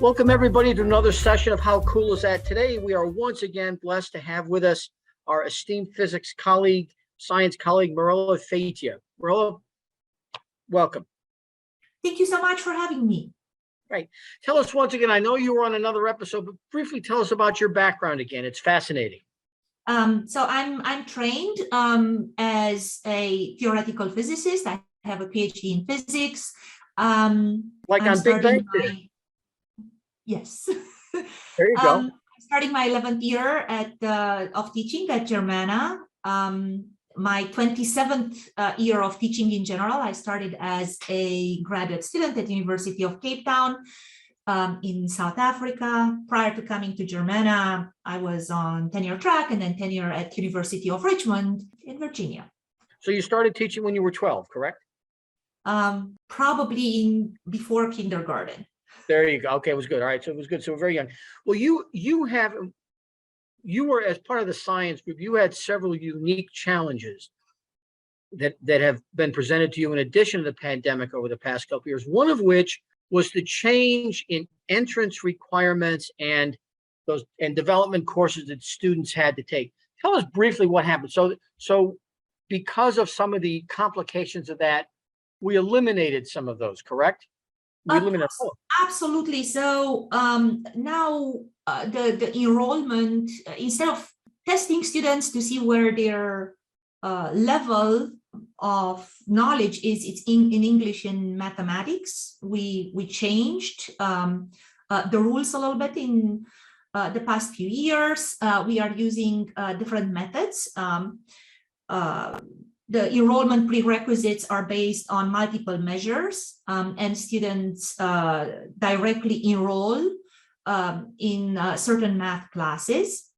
Welcome everybody to another session of How Cool Is That? Today we are once again blessed to have with us our esteemed physics colleague, science colleague, Mirela Fetea. Mirela, welcome. Thank you so much for having me. Right. Tell us once again, I know you were on another episode, but briefly tell us about your background again. It's fascinating. So I'm trained as a theoretical physicist. I have a PhD in physics. Like on Big Bang Theory. Yes. There you go. Starting my 11th year of teaching at Germanna. My 27th year of teaching in general. I started as a graduate student at the University of Cape Town in South Africa. Prior to coming to Germanna, I was on tenure track and then tenure at University of Richmond in Virginia. So you started teaching when you were 12, correct? Probably before kindergarten. There you go. Okay, it was good. All right, so it was good. So very young. Well, you were, as part of the science group, you had several unique challenges that have been presented to you in addition to the pandemic over the past couple of years, one of which was the change in entrance requirements and development courses that students had to take. Tell us briefly what happened. So because of some of the complications of that, we eliminated some of those, correct? Absolutely. So now the enrollment, instead of testing students to see where their level of knowledge is, it's in English and mathematics. We changed the rules a little bit in the past few years. We are using different methods. The enrollment prerequisites are based on multiple measures, and students directly enroll in certain math classes.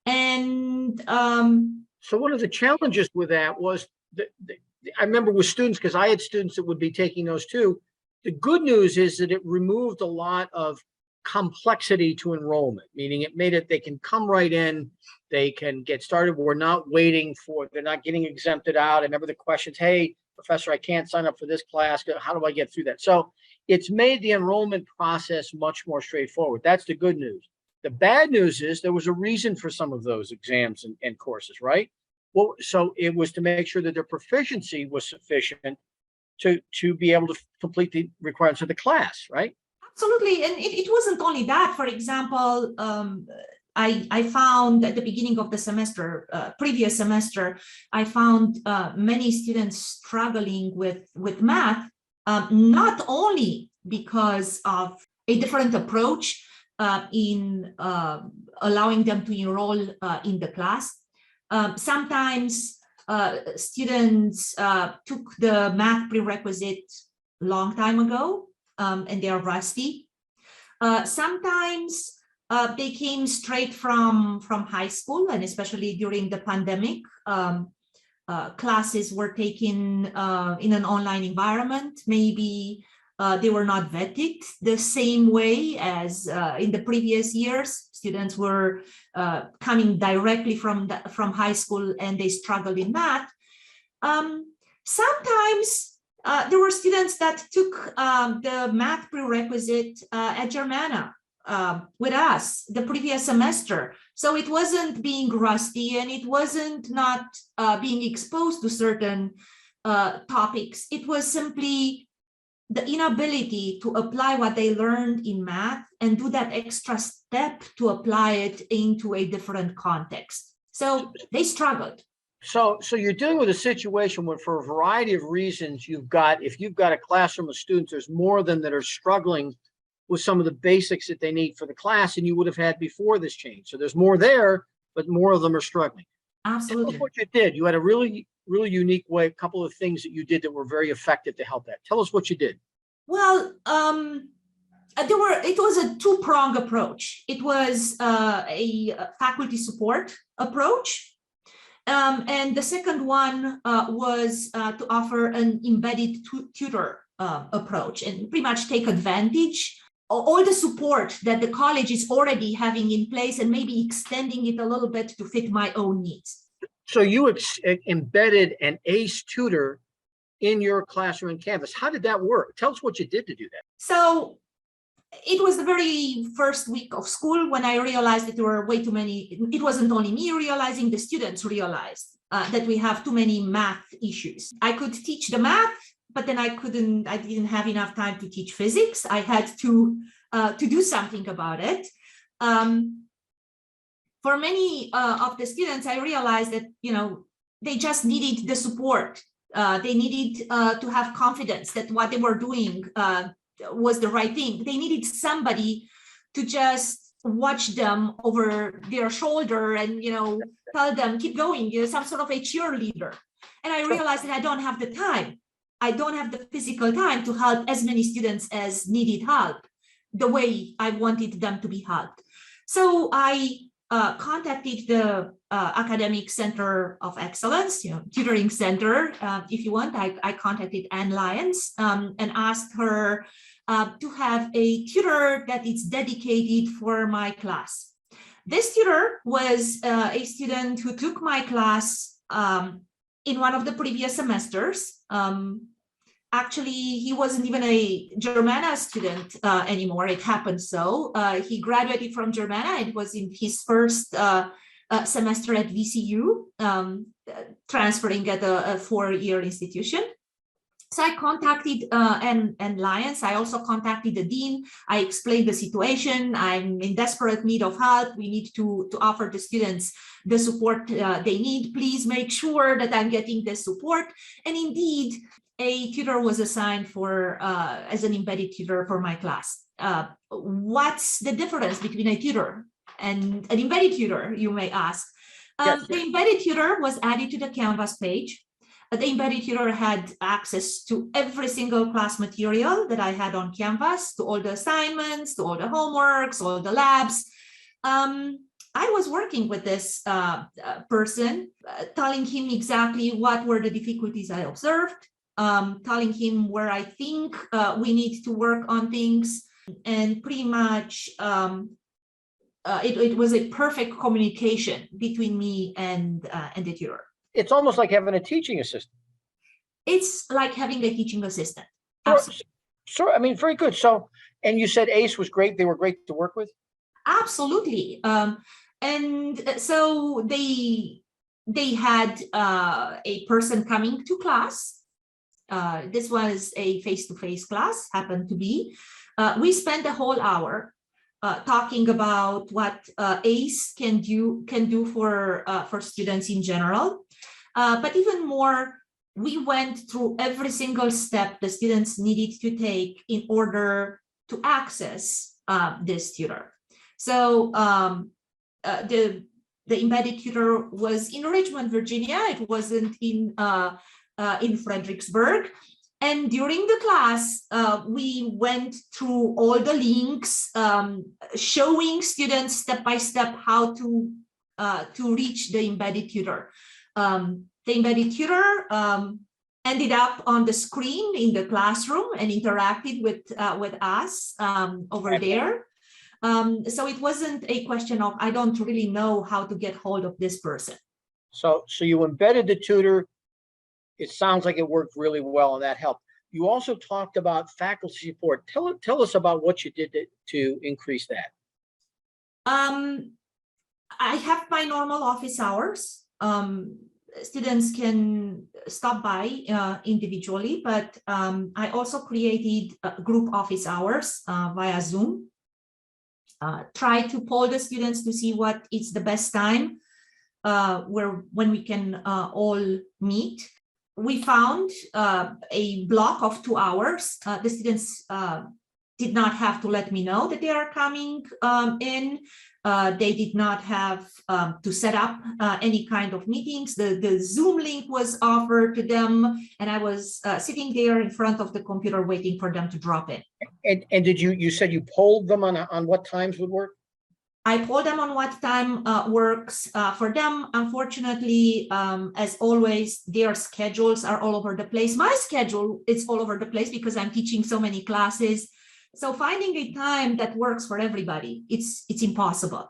And so one of the challenges with that was, I remember with students, because I had students that would be taking those too, the good news is that it removed a lot of complexity to enrollment, meaning it made it, they can come right in, they can get started. We're not waiting for, they're not getting exempted out. I remember the questions, hey, professor, I can't sign up for this class. How do I get through that? So it's made the enrollment process much more straightforward. That's the good news. The bad news is there was a reason for some of those exams and courses, right? Well, so it was to make sure that their proficiency was sufficient to be able to complete the requirements of the class, right? Absolutely. And it wasn't only that. For example, I found at the beginning of the semester, previous semester, I found many students struggling with math, not only because of a different approach in allowing them to enroll in the class. Sometimes students took the math prerequisite long time ago, and they are rusty. Sometimes they came straight from high school, and especially during the pandemic, classes were taken in an online environment. Maybe they were not vetted the same way as in the previous years. Students were coming directly from high school and they struggled in math. Sometimes there were students that took the math prerequisite at Germanna with us the previous semester. So it wasn't being rusty and it wasn't not being exposed to certain topics. It was simply the inability to apply what they learned in math and do that extra step to apply it into a different context. So they struggled. So you're dealing with a situation where, for a variety of reasons, if you've got a classroom of students, there's more of them that are struggling with some of the basics that they need for the class than you would have had before this change. So there's more there, but more of them are struggling. Absolutely. Tell us what you did. You had a really unique way, a couple of things that you did that were very effective to help that. Tell us what you did. Well, it was a two-pronged approach. It was a faculty support approach. And the second one was to offer an embedded tutor approach and pretty much take advantage of all the support that the college is already having in place and maybe extending it a little bit to fit my own needs. So you embedded an ACE tutor in your classroom and Canvas. How did that work? Tell us what you did to do that. So it was the very first week of school when I realized that there were way too many. It wasn't only me realizing, the students realized that we have too many math issues. I could teach the math, but then I didn't have enough time to teach physics. I had to do something about it. For many of the students, I realized that, they just needed the support. They needed to have confidence that what they were doing was the right thing. They needed somebody to just watch them over their shoulder and, tell them, keep going, some sort of a cheerleader. And I realized that I don't have the time. I don't have the physical time to help as many students as needed help the way I wanted them to be helped. So I contacted the Academic Center of Excellence, tutoring center, if you want. I contacted Anne Lyons and asked her to have a tutor that is dedicated for my class. This tutor was a student who took my class in one of the previous semesters. Actually, he wasn't even a Germanna student anymore. It happened so. He graduated from Germanna. It was in his first semester at VCU, transferring at a 4-year institution. So I contacted Anne Lyons. I also contacted the dean. I explained the situation. I'm in desperate need of help. We need to offer the students the support they need. Please make sure that I'm getting the support. And indeed, a tutor was assigned for as an embedded tutor for my class. What's the difference between a tutor and an embedded tutor, you may ask? Yes. The embedded tutor was added to the Canvas page. The embedded tutor had access to every single class material that I had on Canvas, to all the assignments, to all the homeworks, all the labs. I was working with this person, telling him exactly what were the difficulties I observed, telling him where I think we need to work on things, and pretty much it was a perfect communication between me and the tutor. It's almost like having a teaching assistant. It's like having a teaching assistant. Sure. I mean, very good. So, and you said ACE was great. They were great to work with. Absolutely. And so they had a person coming to class. This was a face-to-face class, happened to be. We spent a whole hour talking about what ACE can do for students in general. But even more, we went through every single step the students needed to take in order to access this tutor. So the embedded tutor was in Richmond, Virginia. It wasn't in Fredericksburg. And during the class, we went through all the links, showing students step by step how to reach the embedded tutor. The embedded tutor ended up on the screen in the classroom and interacted with us over there. So it wasn't a question of, I don't really know how to get hold of this person. So you embedded the tutor. It sounds like it worked really well, and that helped. You also talked about faculty support. Tell us about what you did to increase that. I have my normal office hours. Students can stop by individually, but I also created group office hours via Zoom. Try to poll the students to see what is the best time when we can all meet. We found a block of 2 hours. The students did not have to let me know that they are coming in. They did not have to set up any kind of meetings. The Zoom link was offered to them, and I was sitting there in front of the computer waiting for them to drop in. And did you said you polled them on what times would work? I polled them on what time works for them. Unfortunately, as always, their schedules are all over the place. My schedule is all over the place because I'm teaching so many classes. So finding a time that works for everybody, it's impossible.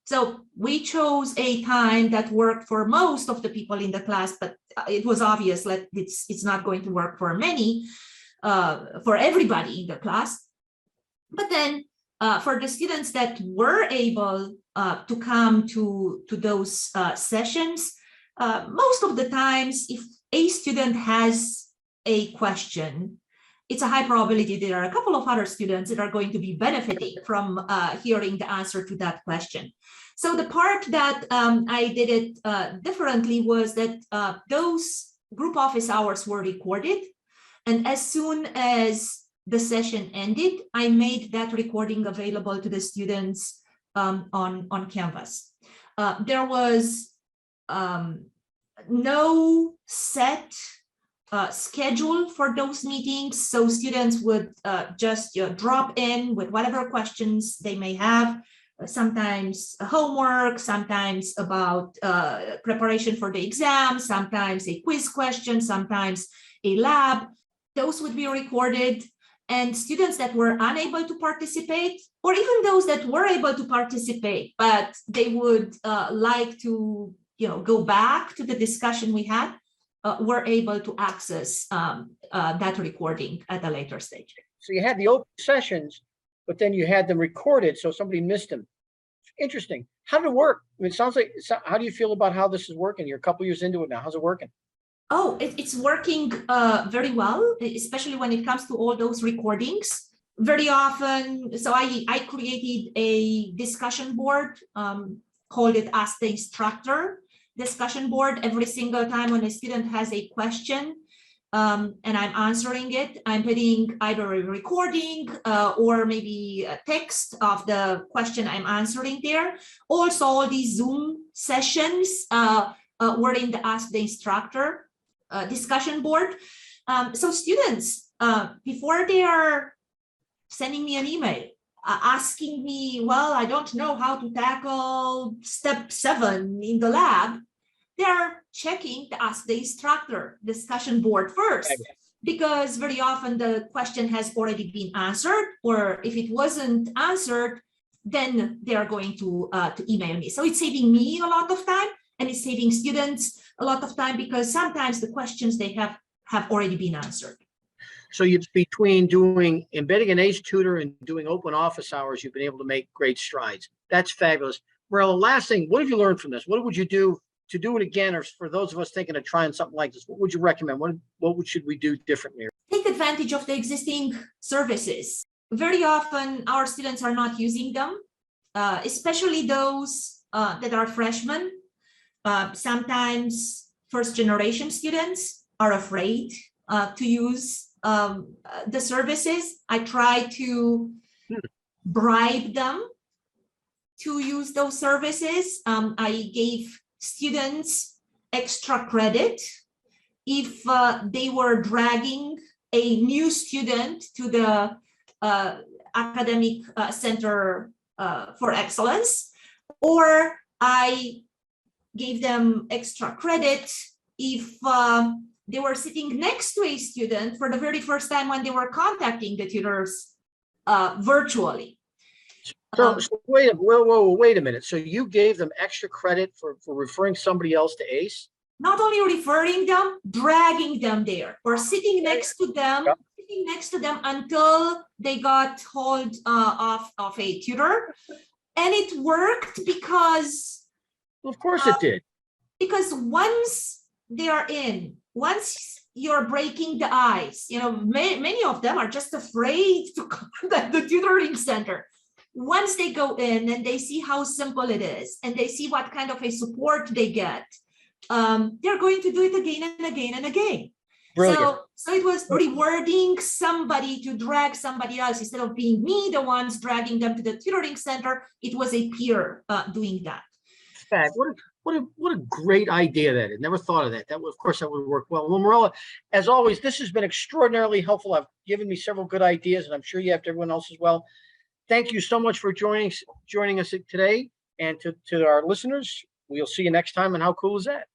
So we chose a time that worked for most of the people in the class, but it was obvious that it's not going to work for many, for everybody in the class. But then for the students that were able to come to those sessions, most of the times, if a student has a question, it's a high probability there are a couple of other students that are going to be benefiting from hearing the answer to that question. So the part that I did it differently was that those group office hours were recorded. And as soon as the session ended, I made that recording available to the students on Canvas. There was no set schedule for those meetings, so students would just drop in with whatever questions they may have, sometimes homework, sometimes about preparation for the exam, sometimes a quiz question, sometimes a lab. Those would be recorded, and students that were unable to participate, or even those that were able to participate, but they would like to go back to the discussion we had, were able to access that recording at a later stage. So you had the open sessions, but then you had them recorded, so somebody missed them. Interesting. How did it work? I mean, it sounds like, how do you feel about how this is working? You're a couple years into it now. How's it working? Oh, it's working very well, especially when it comes to all those recordings. Very often, so I created a discussion board, called it Ask the Instructor discussion board. Every single time when a student has a question and I'm answering it, I'm putting either a recording or maybe a text of the question I'm answering there. Also, all these Zoom sessions were in the Ask the Instructor discussion board. So students, before they are sending me an email, asking me, well, I don't know how to tackle step 7 in the lab, they're checking the Ask the Instructor discussion board first, because very often the question has already been answered, or if it wasn't answered, then they are going to email me. So it's saving me a lot of time, and it's saving students a lot of time, because sometimes the questions they have already been answered. So it's between doing embedding an ACE tutor and doing open office hours, you've been able to make great strides. That's fabulous. Mirela, last thing, what have you learned from this? What would you do to do it again, or for those of us thinking of trying something like this? What would you recommend? What should we do differently? Take advantage of the existing services. Very often our students are not using them, especially those that are freshmen. Sometimes first generation students are afraid to use the services. I try to bribe them to use those services. I gave students extra credit if they were dragging a new student to the academic center for excellence, or I gave them extra credit if they were sitting next to a student for the very first time when they were contacting the tutors virtually. So wait a minute. So you gave them extra credit for referring somebody else to ACE? Not only referring them, dragging them there, or sitting next to them, until they got hold of a tutor. And it worked because, Well, of course it did. Because once they are in, once you're breaking the ice, many of them are just afraid to contact the tutoring center. Once they go in and they see how simple it is, and they see what kind of a support they get, they're going to do it again and again and again. Brilliant. So it was rewarding somebody to drag somebody else. Instead of being me, the ones dragging them to the tutoring center, it was a peer doing that. What a great idea that is. Never thought of that. Of course, that would work well. Well, Mirela, as always, this has been extraordinarily helpful. I've given me several good ideas, and I'm sure you have to everyone else as well. Thank you so much for joining us today, and to our listeners. We'll see you next time. And how cool is that?